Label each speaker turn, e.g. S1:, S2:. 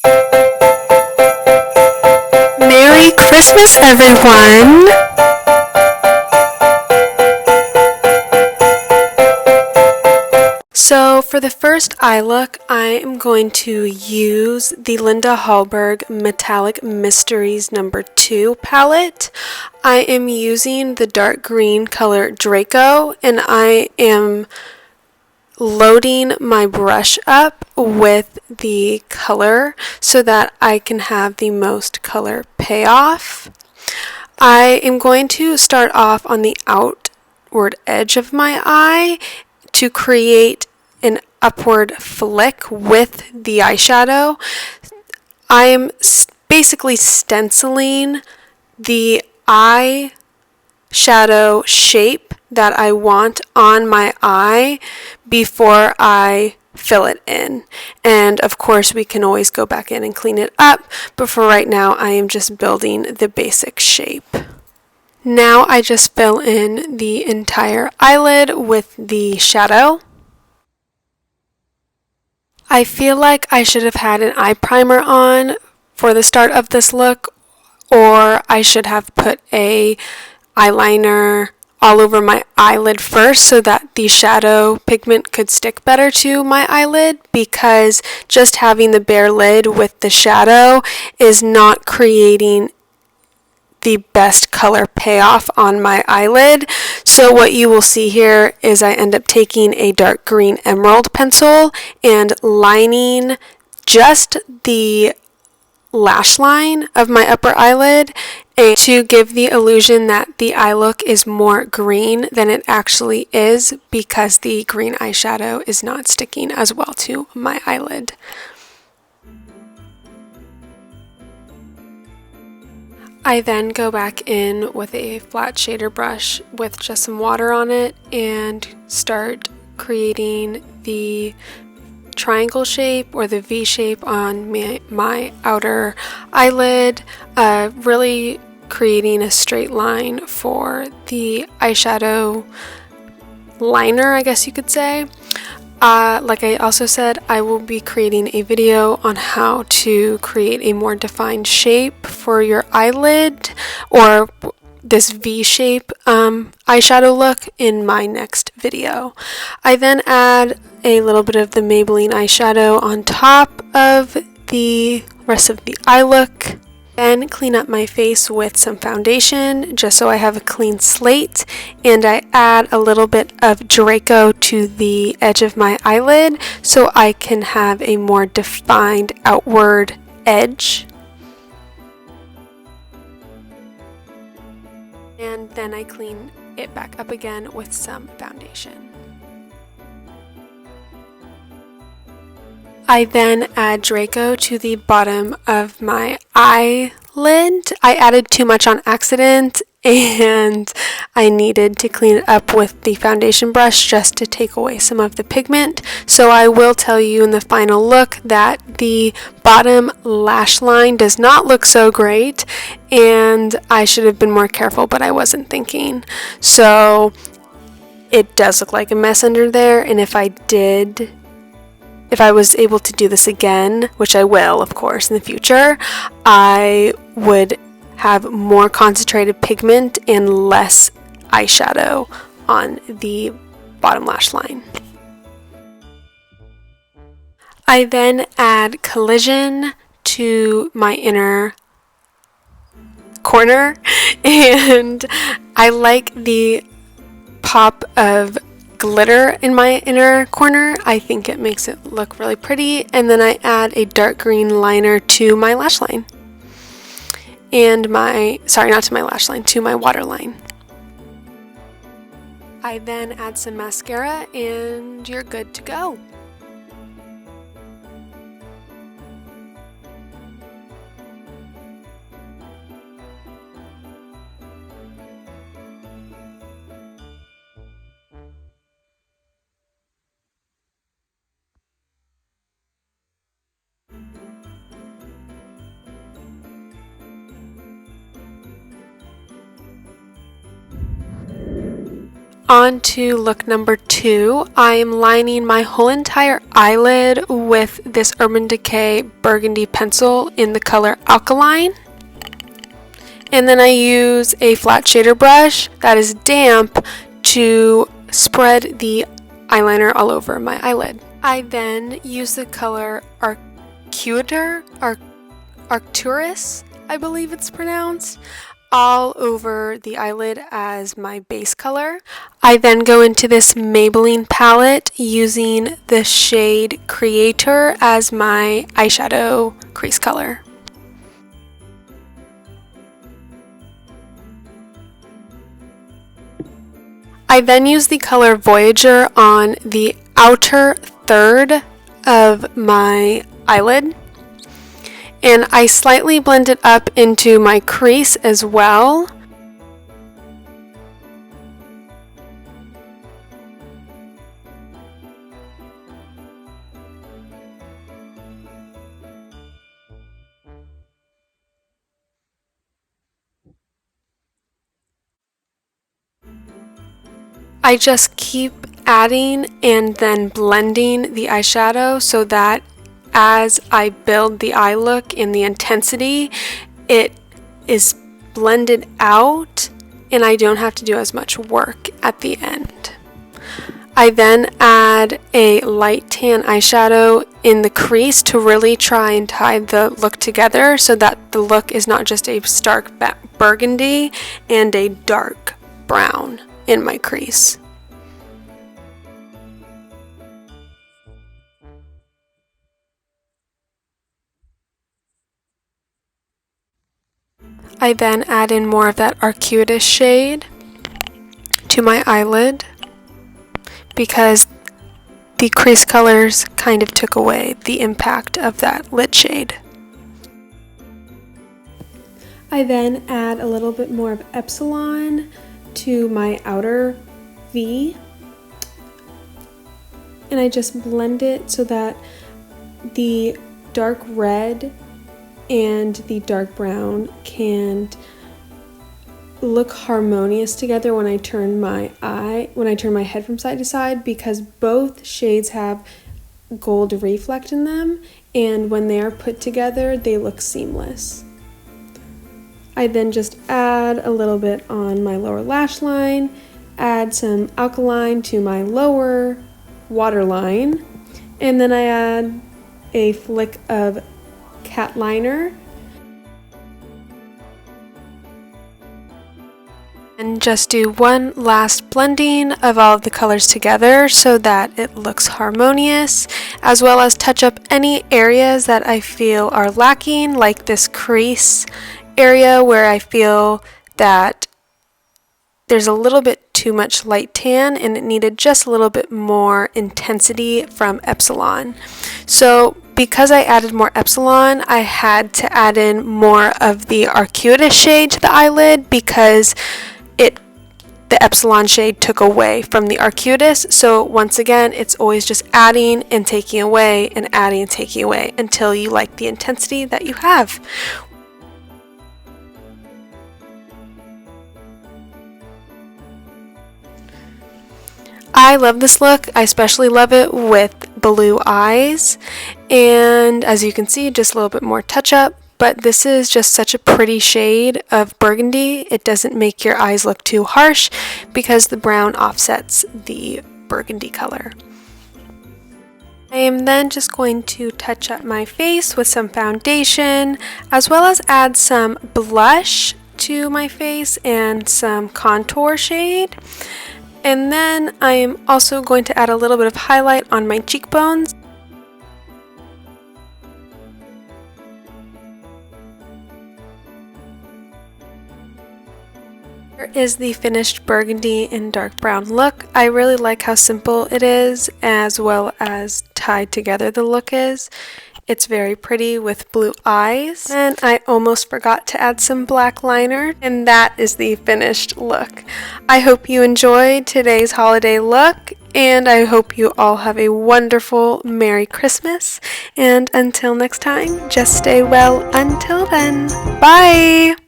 S1: Merry Christmas, everyone! So for the first eye look, I am going to use the Linda Hallberg Metallic Mysteries No. 2 palette. I am using the dark green color Draco, and I am loading my brush up with the color so that I can have the most color payoff. I am going to start off on the outward edge of my eye to create an upward flick with the eyeshadow. I am basically stenciling the eyeshadow shape that I want on my eye before I fill it in. And of course we can always go back in and clean it up, but for right now I am just building the basic shape. Now I just fill in the entire eyelid with the shadow. I feel like I should have had an eye primer on for the start of this look, or I should have put a eyeliner all over my eyelid first so that the shadow pigment could stick better to my eyelid, because just having the bare lid with the shadow is not creating the best color payoff on my eyelid. So what you will see here is I end up taking a dark green emerald pencil and lining just the lash line of my upper eyelid, and to give the illusion that the eye look is more green than it actually is, because the green eyeshadow is not sticking as well to my eyelid. I then go back in with a flat shader brush with just some water on it and start creating the triangle shape or the V shape on my outer eyelid, really creating a straight line for the eyeshadow liner, I guess you could say. Like I also said, I will be creating a video on how to create a more defined shape for your eyelid, or this V-shape eyeshadow look, in my next video. I then add a little bit of the Maybelline eyeshadow on top of the rest of the eye look. Then clean up my face with some foundation just so I have a clean slate, and I add a little bit of Draco to the edge of my eyelid so I can have a more defined outward edge. And then I clean it back up again with some foundation. I then add Draco to the bottom of my eyelid. I added too much on accident, and I needed to clean it up with the foundation brush just to take away some of the pigment. So I will tell you in the final look that the bottom lash line does not look so great, and I should have been more careful, but I wasn't thinking. So it does look like a mess under there, and if I was able to do this again, which I will, of course, in the future, I would have more concentrated pigment and less eyeshadow on the bottom lash line. I then add Collision to my inner corner, and I like the pop of glitter in my inner corner. I think it makes it look really pretty. And then I add a dark green liner to my lash line, and to my waterline. I then add some mascara and you're good to go. On to look number 2. I am lining my whole entire eyelid with this Urban Decay Burgundy pencil in the color Alkaline. And then I use a flat shader brush that is damp to spread the eyeliner all over my eyelid. I then use the color Arcturus, I believe it's pronounced, all over the eyelid as my base color. I then go into this Maybelline palette using the shade Creator as my eyeshadow crease color. I then use the color Voyager on the outer third of my eyelid, and I slightly blend it up into my crease as well. I just keep adding and then blending the eyeshadow so that as I build the eye look and the intensity, it is blended out and I don't have to do as much work at the end. I then add a light tan eyeshadow in the crease to really try and tie the look together so that the look is not just a stark burgundy and a dark brown in my crease. I then add in more of that Arcutus shade to my eyelid because the crease colors kind of took away the impact of that lid shade. I then add a little bit more of Epsilon to my outer V, and I just blend it so that the dark red and the dark brown can look harmonious together when I turn my head from side to side, because both shades have gold reflect in them, and when they are put together they look seamless. I then just add a little bit on my lower lash line, add some Alkaline to my lower waterline, and then I add a flick of cat liner. And just do one last blending of all of the colors together so that it looks harmonious, as well as touch up any areas that I feel are lacking, like this crease area where I feel that there's a little bit too much light tan and it needed just a little bit more intensity from Epsilon. So because I added more Epsilon, I had to add in more of the Arcutus shade to the eyelid because the Epsilon shade took away from the Arcutus. So once again, it's always just adding and taking away and adding and taking away until you like the intensity that you have. I love this look. I especially love it with blue eyes, and as you can see, just a little bit more touch up, but this is just such a pretty shade of burgundy. It doesn't make your eyes look too harsh because the brown offsets the burgundy color. I am then just going to touch up my face with some foundation, as well as add some blush to my face and some contour shade. And then I am also going to add a little bit of highlight on my cheekbones. Here is the finished burgundy and dark brown look. I really like how simple it is, as well as tied together the look is. It's very pretty with blue eyes, and I almost forgot to add some black liner, and that is the finished look. I hope you enjoyed today's holiday look, and I hope you all have a wonderful Merry Christmas, and until next time, just stay well until then. Bye!